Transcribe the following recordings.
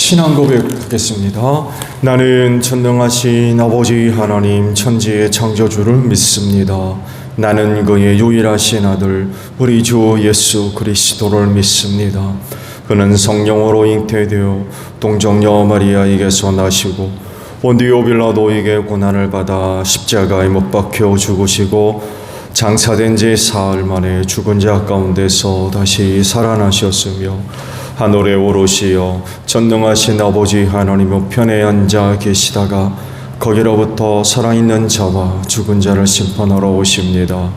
신앙 고백하겠습니다. 나는 전능하신 아버지 하나님 천지의 창조주를 믿습니다. 나는 그의 유일하신 아들 우리 주 예수 그리스도를 믿습니다. 그는 성령으로 잉태되어 동정녀 마리아에게서 나시고 본디오 빌라도에게 고난을 받아 십자가에 못 박혀 죽으시고 장사된 지 사흘 만에 죽은 자 가운데서 다시 살아나셨으며 하늘에 오르시어 전능하신 아버지 하나님 우편에 앉아 계시다가 거기로부터 살아있는 자와 죽은 자를 심판하러 오십니다.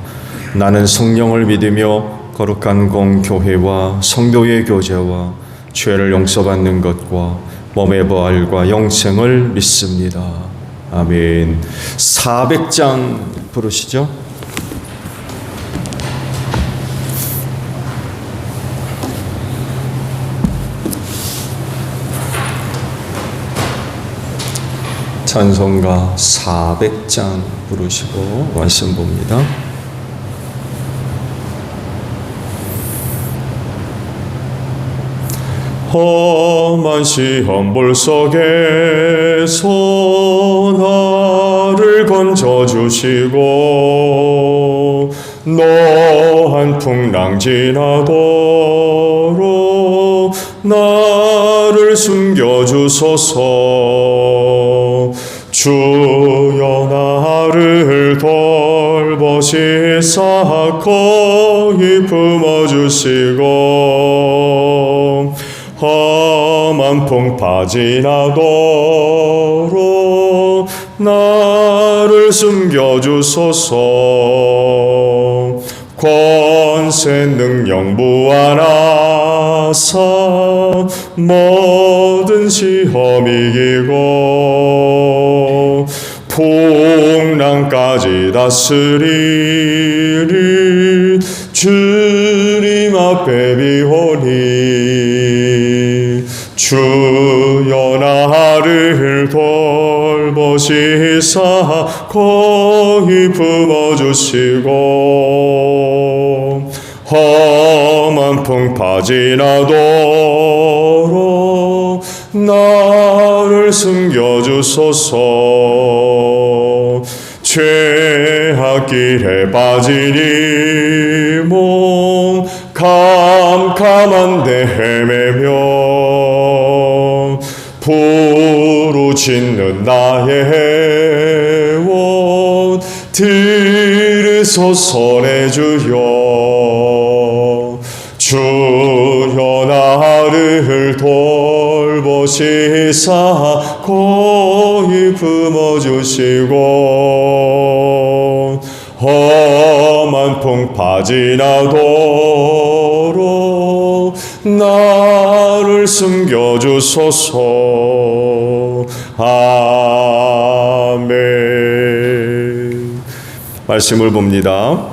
나는 성령을 믿으며 거룩한 공교회와 성도의 교제와 죄를 용서받는 것과 몸의 부활과 영생을 믿습니다. 아멘. 400장 부르시죠. 찬송가 400장 부르시고 말씀 봅니다. 험한 시험불 속에서 나를 건져주시고 노한 풍랑 지나도록 나를 숨겨주소서. 주여 나를 돌보시사 거기 품어주시고 험한 풍파 지나도록 나를 숨겨주소서. 권세 능력 무한하사 모든 시험 이기고 풍랑까지 다스리리 주님 앞에 비오니 주여 나를 돌보시사 거기 품어주시고 험한 풍파 지나도록 나를 숨겨주소서. 죄악길에 빠지니 몸 캄캄한데 헤매며 부르짖는 나의 원 들으소서 내 주여. 주여 나를 돌보시사 거기 품어주시고 험한 풍파 지나도록 나를 숨겨주소서. 아멘. 말씀을 봅니다.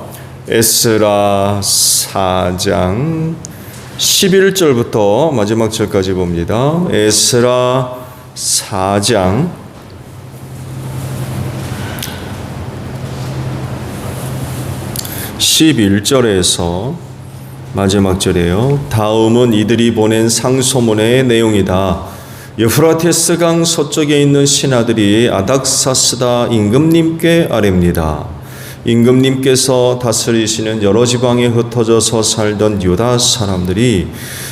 에스라 4장 11절부터 마지막 절까지 봅니다. 에스라 4장 11절에서 마지막 절이에요. 다음은 이들이 보낸 상소문의 내용이다. 유프라테스 강 서쪽에 있는 신하들이 아닥사스다 임금님께 아뢰입니다. 임금님께서 다스리시는 여러 지방에 흩어져서 살던 유다 사람들이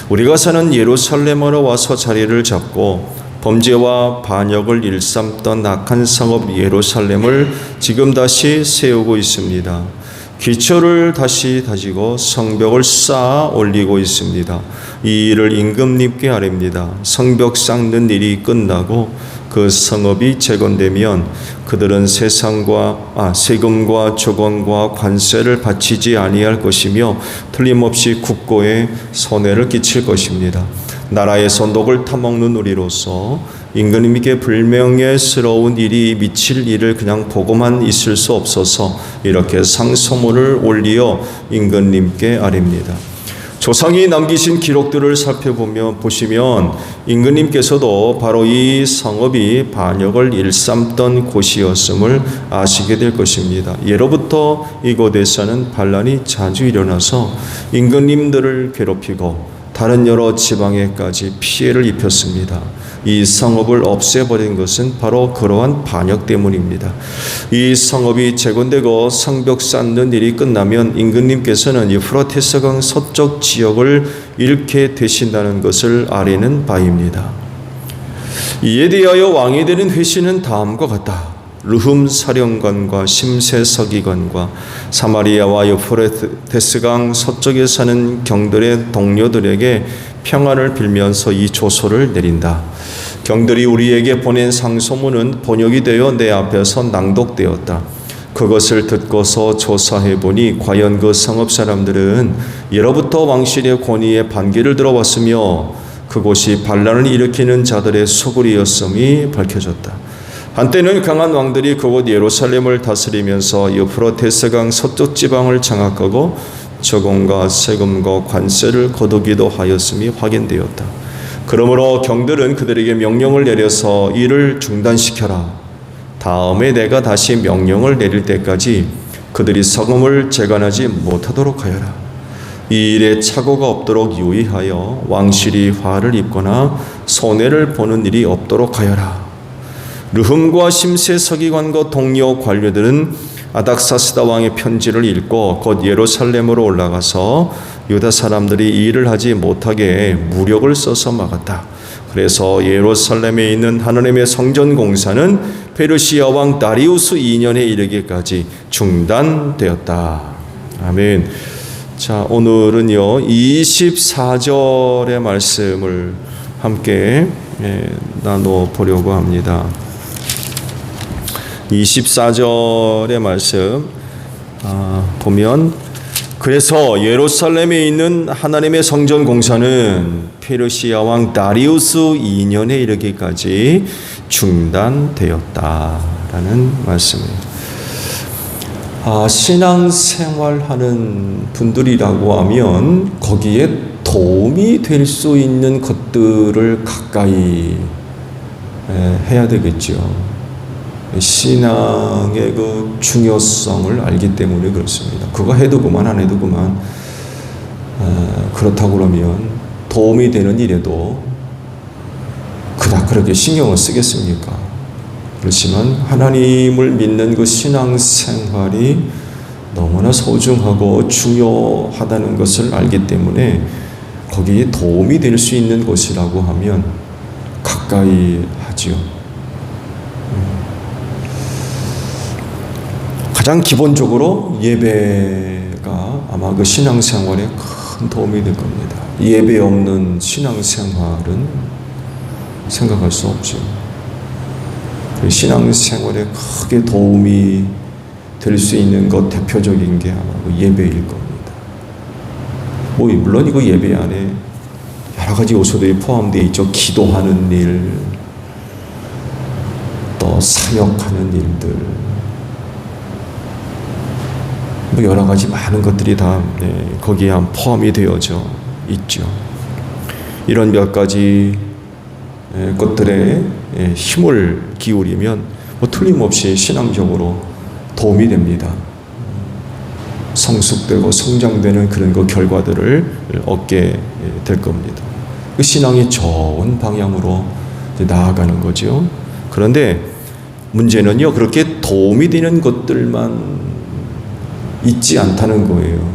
우리가 사는 예루살렘으로 와서 자리를 잡고 범죄와 반역을 일삼던 악한 성읍 예루살렘을 지금 다시 세우고 있습니다. 기초를 다시 다지고 성벽을 쌓아 올리고 있습니다. 이 일을 임금님께 아뢰입니다. 성벽 쌓는 일이 끝나고 그 성읍이 재건되면 그들은 세금과 조건과 관세를 바치지 아니할 것이며 틀림없이 국고에 손해를 끼칠 것입니다. 나라에서 녹을 타먹는 우리로서 임금님께 불명예스러운 일이 미칠 일을 그냥 보고만 있을 수 없어서 이렇게 상소문을 올리어 임금님께 아뢰입니다. 조상이 남기신 기록들을 보시면 임금님께서도 바로 이 성읍이 반역을 일삼던 곳이었음을 아시게 될 것입니다. 예로부터 이곳에서는 반란이 자주 일어나서 임금님들을 괴롭히고 다른 여러 지방에까지 피해를 입혔습니다. 이 성읍을 없애버린 것은 바로 그러한 반역 때문입니다. 이 성읍이 재건되고 성벽 쌓는 일이 끝나면 임금님께서는 유프라테스강 서쪽 지역을 잃게 되신다는 것을 아뢰는 바입니다. 이에 대하여 왕이 되는 회신은 다음과 같다. 르훔 사령관과 심세 서기관과 사마리아와 유프라테스강 서쪽에 사는 경들의 동료들에게 평안을 빌면서 이 조서를 내린다. 경들이 우리에게 보낸 상소문은 번역이 되어 내 앞에서 낭독되었다. 그것을 듣고서 조사해 보니 과연 그 성읍 사람들은 예로부터 왕실의 권위에 반기를 들어왔으며 그곳이 반란을 일으키는 자들의 소굴이었음이 밝혀졌다. 한때는 강한 왕들이 그곳 예루살렘을 다스리면서 유프라테스강 서쪽 지방을 장악하고 저공과 세금과 관세를 거두기도 하였음이 확인되었다. 그러므로 경들은 그들에게 명령을 내려서 이를 중단시켜라. 다음에 내가 다시 명령을 내릴 때까지 그들이 성읍을 재건하지 못하도록 하여라. 이 일에 착오가 없도록 유의하여 왕실이 화를 입거나 손해를 보는 일이 없도록 하여라. 르훔과 심세 서기관과 동료 관료들은 아닥사스다 왕의 편지를 읽고 곧 예루살렘으로 올라가서 유다 사람들이 이 일을 하지 못하게 무력을 써서 막았다. 그래서 예루살렘에 있는 하나님의 성전 공사는 페르시아 왕 다리우스 2년에 이르기까지 중단되었다. 아멘. 자, 오늘은요 24절의 말씀을 함께 나눠 보려고 합니다. 24절의 말씀 보면 그래서 예루살렘에 있는 하나님의 성전 공사는 페르시아 왕 다리우스 2년에 이르기까지 중단되었다라는 말씀이에요. 신앙생활하는 분들이라고 하면 거기에 도움이 될 수 있는 것들을 가까이 해야 되겠죠. 신앙의 그 중요성을 알기 때문에 그렇습니다. 그거 해도 그만 안 해도 그만. 그렇다고 그러면 도움이 되는 일에도 그닥 그렇게 신경을 쓰겠습니까? 그렇지만 하나님을 믿는 그 신앙생활이 너무나 소중하고 중요하다는 것을 알기 때문에 거기에 도움이 될 수 있는 곳이라고 하면 가까이 하지요. 가장 기본적으로 예배가 아마 그 신앙생활에 큰 도움이 될 겁니다. 예배 없는 신앙생활은 생각할 수 없죠. 신앙생활에 크게 도움이 될 수 있는 것 대표적인 게 아마 그 예배일 겁니다. 물론 이거 예배 안에 여러 가지 요소들이 포함되어 있죠. 기도하는 일, 또 사역하는 일들, 여러 가지 많은 것들이 다 거기에 포함이 되어져 있죠. 이런 몇 가지 것들에 힘을 기울이면 틀림없이 신앙적으로 도움이 됩니다. 성숙되고 성장되는 그런 그 결과들을 얻게 될 겁니다. 그 신앙이 좋은 방향으로 나아가는 거죠. 그런데 문제는요, 그렇게 도움이 되는 것들만 있지 않다는 거예요.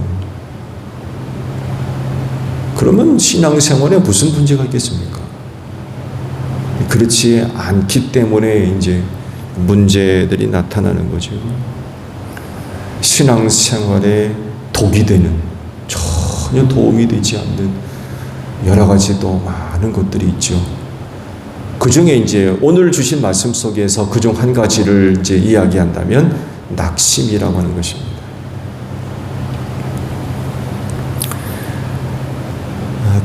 그러면 신앙생활에 무슨 문제가 있겠습니까? 그렇지 않기 때문에 이제 문제들이 나타나는 거죠. 신앙생활에 독이 되는, 전혀 도움이 되지 않는 여러 가지 또 많은 것들이 있죠. 그 중에 이제 오늘 주신 말씀 속에서 그중 한 가지를 이제 이야기한다면 낙심이라고 하는 것입니다.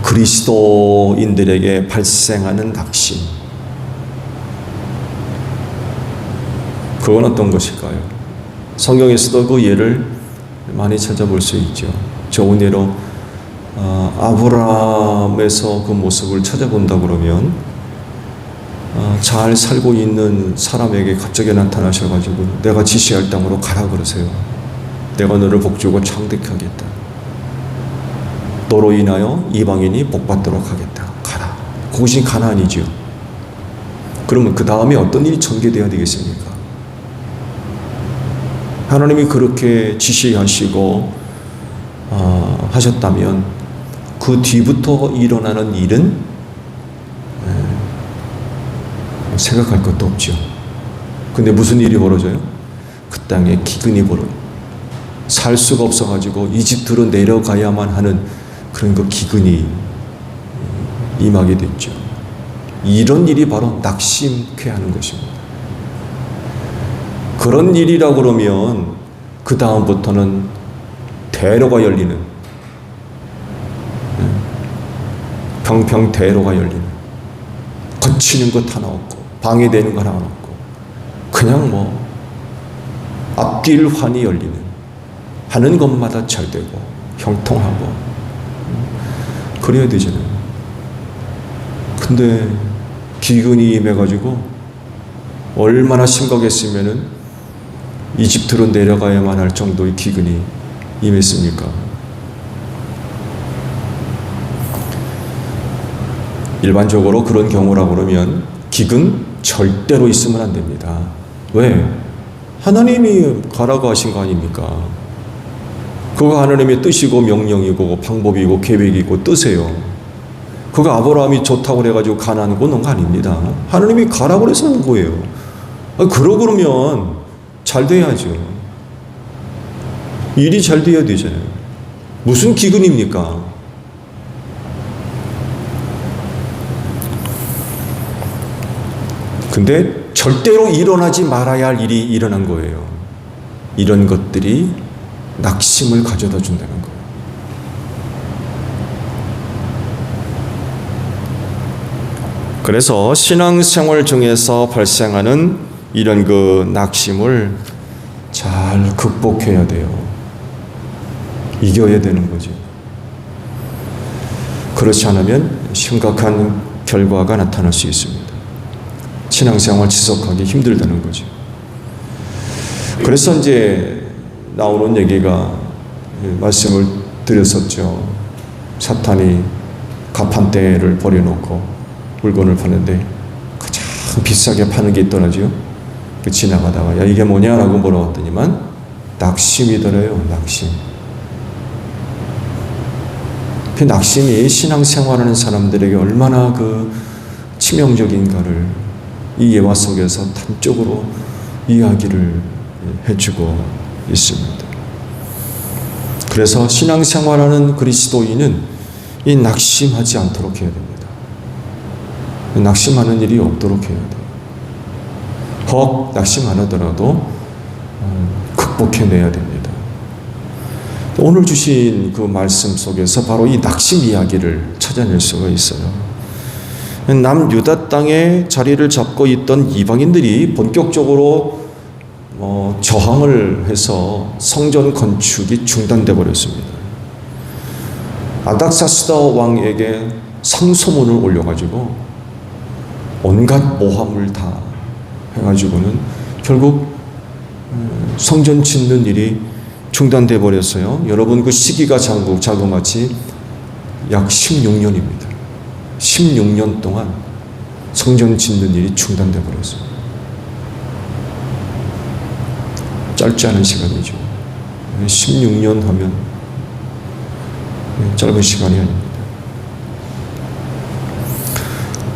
그리스도인들에게 발생하는 낙심. 그건 어떤 것일까요? 성경에서도 그 예를 많이 찾아볼 수 있죠. 좋은 예로 아브라함에서 그 모습을 찾아본다 그러면 잘 살고 있는 사람에게 갑자기 나타나셔가지고 내가 지시할 땅으로 가라 그러세요. 내가 너를 복주고 창대하겠다. 너로 인하여 이방인이 복받도록 하겠다. 가라. 그것이 가나안이죠. 그러면 그 다음에 어떤 일이 전개되어야 되겠습니까? 하나님이 그렇게 지시하시고 하셨다면 그 뒤부터 일어나는 일은 생각할 것도 없죠. 근데 무슨 일이 벌어져요? 그 땅에 기근이 살 수가 없어가지고 이집트로 내려가야만 하는 그런 그 기근이 임하게 됐죠. 이런 일이 바로 낙심케 하는 것입니다. 그런 일이라고 그러면 그 다음부터는 대로가 열리는, 평평 대로가 열리는, 거치는 것 하나 없고 방해되는 것 하나 없고 그냥 뭐 앞길 환히 열리는, 하는 것마다 잘 되고 형통하고 그래야 되잖아요. 근데 기근이 임해가지고 얼마나 심각했으면은 이집트로 내려가야만 할 정도의 기근이 임했습니까? 일반적으로 그런 경우라고 그러면 기근 절대로 있으면 안 됩니다. 왜? 하나님이 가라고 하신 거 아닙니까? 그거 하나님의 뜻이고 명령이고 방법이고 계획이고 뜻이에요. 그거 아브라함이 좋다고 그래가지고 가나안으로 놓은 거 아닙니다. 하나님이 가라고 그래서 한 거예요. 그러면 잘 돼야죠. 일이 잘 돼야 되잖아요. 무슨 기근입니까? 근데 절대로 일어나지 말아야 할 일이 일어난 거예요. 이런 것들이 낙심을 가져다 준다는 거예요. 그래서 신앙생활 중에서 발생하는 이런 그 낙심을 잘 극복해야 돼요. 이겨야 되는 거죠. 그렇지 않으면 심각한 결과가 나타날 수 있습니다. 신앙생활 지속하기 힘들다는 거죠. 그래서 이제 나오는 얘기가 말씀을 드렸었죠. 사탄이 가판대를 버려놓고 물건을 파는데 가장 비싸게 파는 게 있더라고요. 지나가다가 야 이게 뭐냐라고 물어봤더니만 낙심이더래요. 낙심. 그 낙심이 신앙생활하는 사람들에게 얼마나 그 치명적인가를 이 예화 속에서 단적으로 이야기를 해주고 있습니다. 그래서 신앙생활하는 그리스도인은 이 낙심하지 않도록 해야 됩니다. 낙심하는 일이 없도록 해야 돼요. 혹 낙심 안 하더라도 극복해내야 됩니다. 오늘 주신 그 말씀 속에서 바로 이 낙심 이야기를 찾아낼 수가 있어요. 남유다 땅에 자리를 잡고 있던 이방인들이 본격적으로 저항을 해서 성전 건축이 중단돼 버렸습니다. 아닥사스다 왕에게 상소문을 올려가지고 온갖 모함을 다 해가지고는 결국 성전 짓는 일이 중단돼 버렸어요. 여러분 그 시기가 자그마치 약 16년입니다. 16년 동안 성전 짓는 일이 중단돼 버렸어요. 짧지 않은 시간이죠. 16년 하면 짧은 시간이 아닙니다.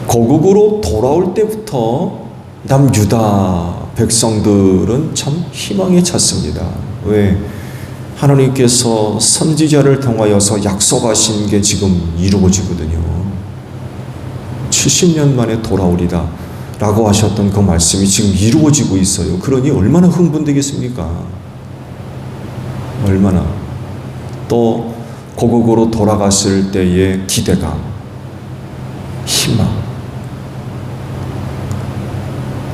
고국으로 돌아올 때부터 남유다 백성들은 참 희망에 찼습니다. 왜? 하나님께서 선지자를 통하여서 약속하신 게 지금 이루어지거든요. 70년 만에 돌아오리라 라고 하셨던 그 말씀이 지금 이루어지고 있어요. 그러니 얼마나 흥분되겠습니까? 얼마나. 또 고국으로 돌아갔을 때의 기대감, 희망.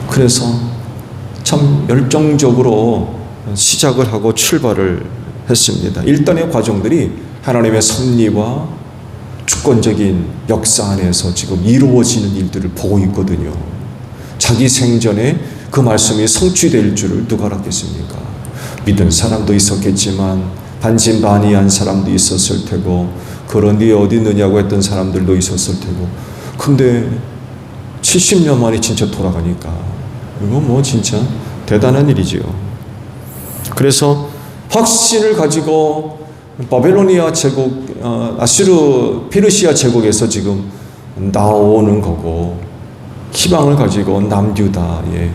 그래서 참 열정적으로 시작을 하고 출발을 했습니다. 일단의 과정들이 하나님의 섭리와 주권적인 역사 안에서 지금 이루어지는 일들을 보고 있거든요. 자기 생전에 그 말씀이 성취될 줄을 누가 알았겠습니까? 믿은 사람도 있었겠지만 반신반의한 사람도 있었을 테고 그런 게 어디 있느냐고 했던 사람들도 있었을 테고 근데 70년 만에 진짜 돌아가니까 이건 뭐 진짜 대단한 일이지요. 그래서 확신을 가지고 바벨로니아 제국, 아수르 페르시아 제국에서 지금 나오는 거고, 희망을 가지고 남유다에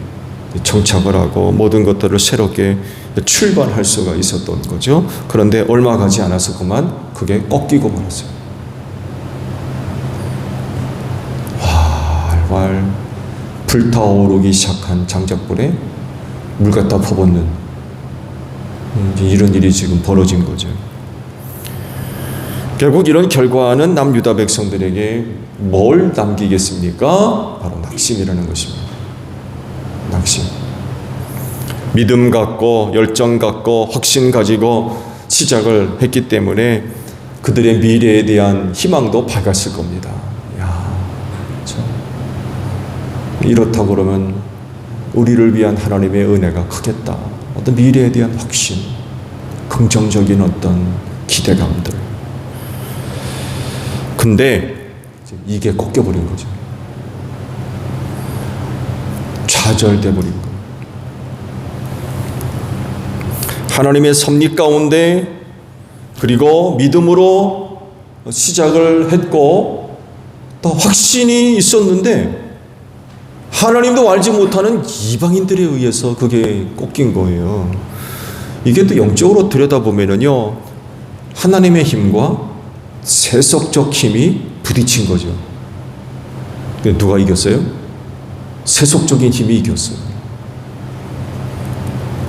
정착을 하고 모든 것들을 새롭게 출발할 수가 있었던 거죠. 그런데 얼마 가지 않아서 그만 그게 꺾이고 말았어요. 활활 불타오르기 시작한 장작불에 물 갖다 퍼붓는 이런 일이 지금 벌어진 거죠. 결국 이런 결과는 남유다 백성들에게 뭘 남기겠습니까? 바로 낙심이라는 것입니다. 낙심. 믿음 갖고 열정 갖고 확신 가지고 시작을 했기 때문에 그들의 미래에 대한 희망도 밝았을 겁니다. 야, 참. 이렇다고 그러면 우리를 위한 하나님의 은혜가 크겠다. 어떤 미래에 대한 확신, 긍정적인 어떤 기대감들. 근데 이게 꺾여버린 거죠. 좌절돼 버린 거예요. 하나님의 섭리 가운데 그리고 믿음으로 시작을 했고 또 확신이 있었는데 하나님도 알지 못하는 이방인들에 의해서 그게 꺾인 거예요. 이게 또 영적으로 들여다보면요, 하나님의 힘과 세속적 힘이 부딪힌 거죠. 누가 이겼어요? 세속적인 힘이 이겼어요.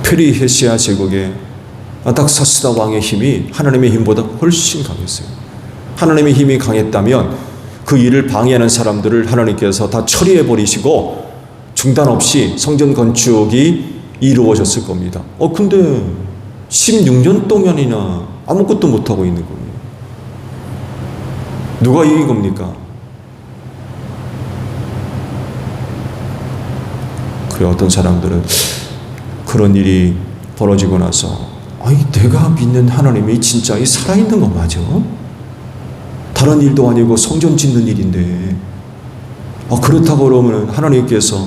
페르시아 제국의 아닥사스다 왕의 힘이 하나님의 힘보다 훨씬 강했어요. 하나님의 힘이 강했다면 그 일을 방해하는 사람들을 하나님께서 다 처리해 버리시고 중단 없이 성전 건축이 이루어졌을 겁니다. 근데 16년 동안이나 아무것도 못하고 있는 거예요. 누가 이긴 겁니까? 그래, 어떤 사람들은 그런 일이 벌어지고 나서 내가 믿는 하나님이 진짜 살아있는 거 맞아? 다른 일도 아니고 성전 짓는 일인데 그렇다고 그러면 하나님께서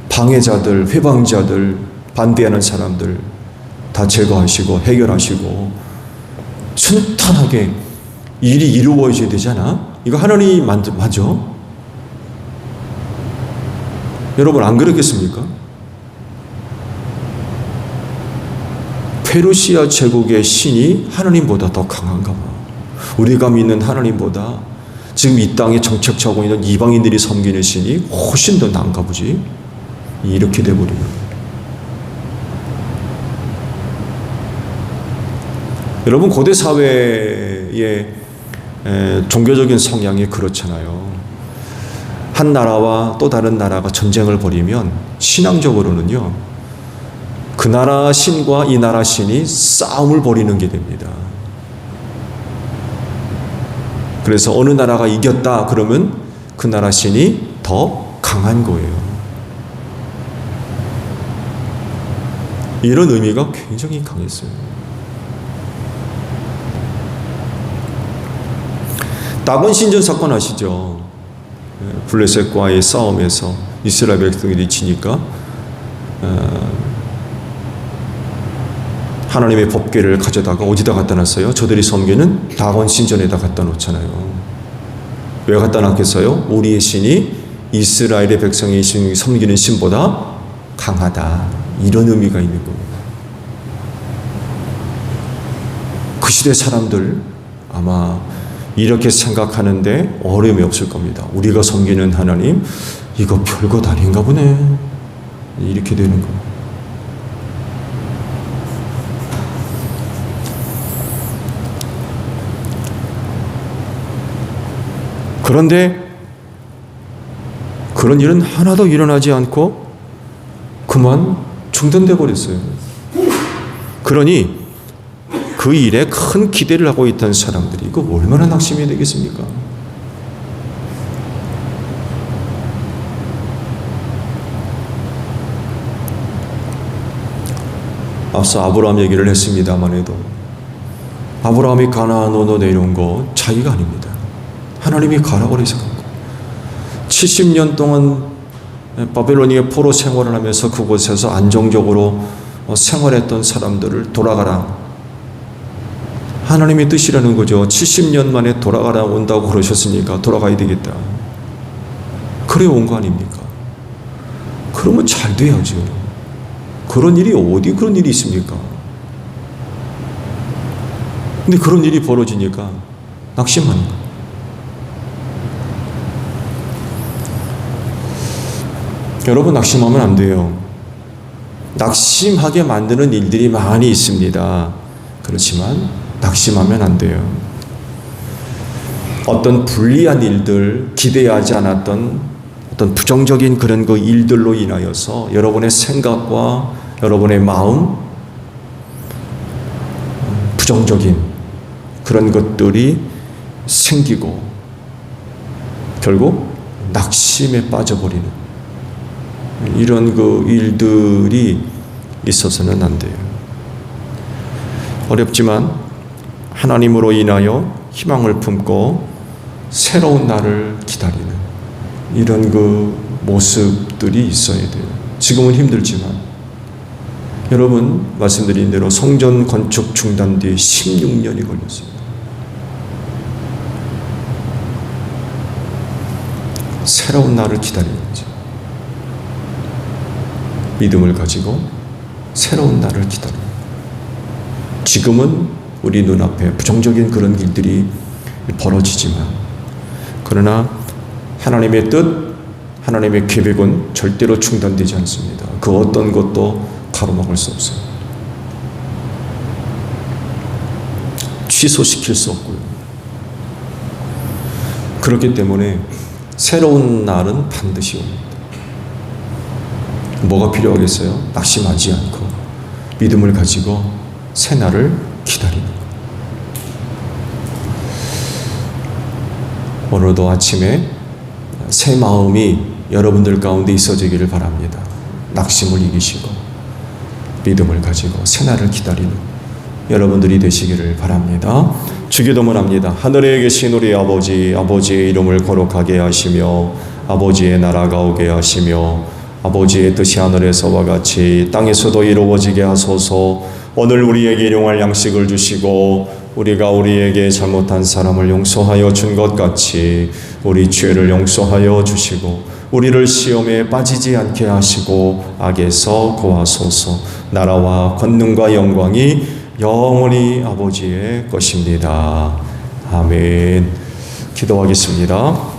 방해자들, 회방자들, 반대하는 사람들 다 제거하시고 해결하시고 순탄하게 일이 이루어져야 되잖아? 이거 하나님이 맞아? 여러분 안 그렇겠습니까? 페르시아 제국의 신이 하나님보다 더 강한가 봐. 우리가 믿는 하나님보다 지금 이 땅에 정착하고 있는 이방인들이 섬기는 신이 훨씬 더 나은가 보지. 이렇게 돼버리는 거예요. 여러분 고대 사회의 종교적인 성향이 그렇잖아요. 한 나라와 또 다른 나라가 전쟁을 벌이면 신앙적으로는요, 그 나라 신과 이 나라 신이 싸움을 벌이는 게 됩니다. 그래서 어느 나라가 이겼다 그러면 그 나라 신이 더 강한 거예요. 이런 의미가 굉장히 강했어요. 다곤 신전 사건 아시죠? 블레셋과의 싸움에서 이스라엘 백성들이 지니까 하나님의 법궤를 가져다가 어디다 갖다 놨어요? 저들이 섬기는 다곤 신전에다 갖다 놓잖아요. 왜 갖다 놨겠어요? 우리의 신이 이스라엘의 백성의 신 섬기는 신보다 강하다. 이런 의미가 있는 겁니다. 그 시대 사람들 아마 이렇게 생각하는데 어려움이 없을 겁니다. 우리가 섬기는 하나님, 이거 별것 아닌가 보네. 이렇게 되는 거예요. 그런데 그런 일은 하나도 일어나지 않고 그만 중단돼 버렸어요. 그러니 그 일에 큰 기대를 하고 있던 사람들이 이거 얼마나 낙심이 되겠습니까? 앞서 아브라함 얘기를 했습니다만 해도 아브라함이 가나안 언어 내려온 거 자기가 아닙니다. 하나님이 가라고 해서 간 거. 70년 동안 바벨로니아 포로 생활을 하면서 그곳에서 안정적으로 생활했던 사람들을 돌아가라. 하나님의 뜻이라는 거죠. 70년 만에 돌아가라 온다고 그러셨으니까 돌아가야 되겠다. 그래 온 거 아닙니까? 그러면 잘 돼야죠. 그런 일이 어디 그런 일이 있습니까? 근데 그런 일이 벌어지니까 낙심하는 거예요. 여러분, 낙심하면 안 돼요. 낙심하게 만드는 일들이 많이 있습니다. 그렇지만 낙심하면 안 돼요. 어떤 불리한 일들, 기대하지 않았던 어떤 부정적인 그런 그 일들로 인하여서 여러분의 생각과 여러분의 마음, 부정적인 그런 것들이 생기고 결국 낙심에 빠져버리는 이런 그 일들이 있어서는 안 돼요. 어렵지만 하나님으로 인하여 희망을 품고 새로운 날을 기다리는 이런 그 모습들이 있어야 돼요. 지금은 힘들지만 여러분 말씀드린 대로 성전 건축 중단 뒤에 16년이 걸렸습니다. 새로운 날을 기다리는 거죠. 믿음을 가지고 새로운 날을 기다립니다. 지금은 우리 눈앞에 부정적인 그런 일들이 벌어지지만 그러나 하나님의 뜻, 하나님의 계획은 절대로 중단되지 않습니다. 그 어떤 것도 가로막을 수 없어요. 취소시킬 수 없고요. 그렇기 때문에 새로운 날은 반드시 옵니다. 뭐가 필요하겠어요? 낙심하지 않고 믿음을 가지고 새 날을 기다리는 것. 오늘도 아침에 새 마음이 여러분들 가운데 있어지기를 바랍니다. 낙심을 이기시고 믿음을 가지고 새 날을 기다리는 여러분들이 되시기를 바랍니다. 주기도문 합니다. 하늘에 계신 우리 아버지, 아버지의 이름을 거룩하게 하시며 아버지의 나라가 오게 하시며 아버지의 뜻이 하늘에서와 같이 땅에서도 이루어지게 하소서. 오늘 우리에게 일용할 양식을 주시고 우리가 우리에게 잘못한 사람을 용서하여 준 것 같이 우리 죄를 용서하여 주시고 우리를 시험에 빠지지 않게 하시고 악에서 구하소서. 나라와 권능과 영광이 영원히 아버지의 것입니다. 아멘. 기도하겠습니다.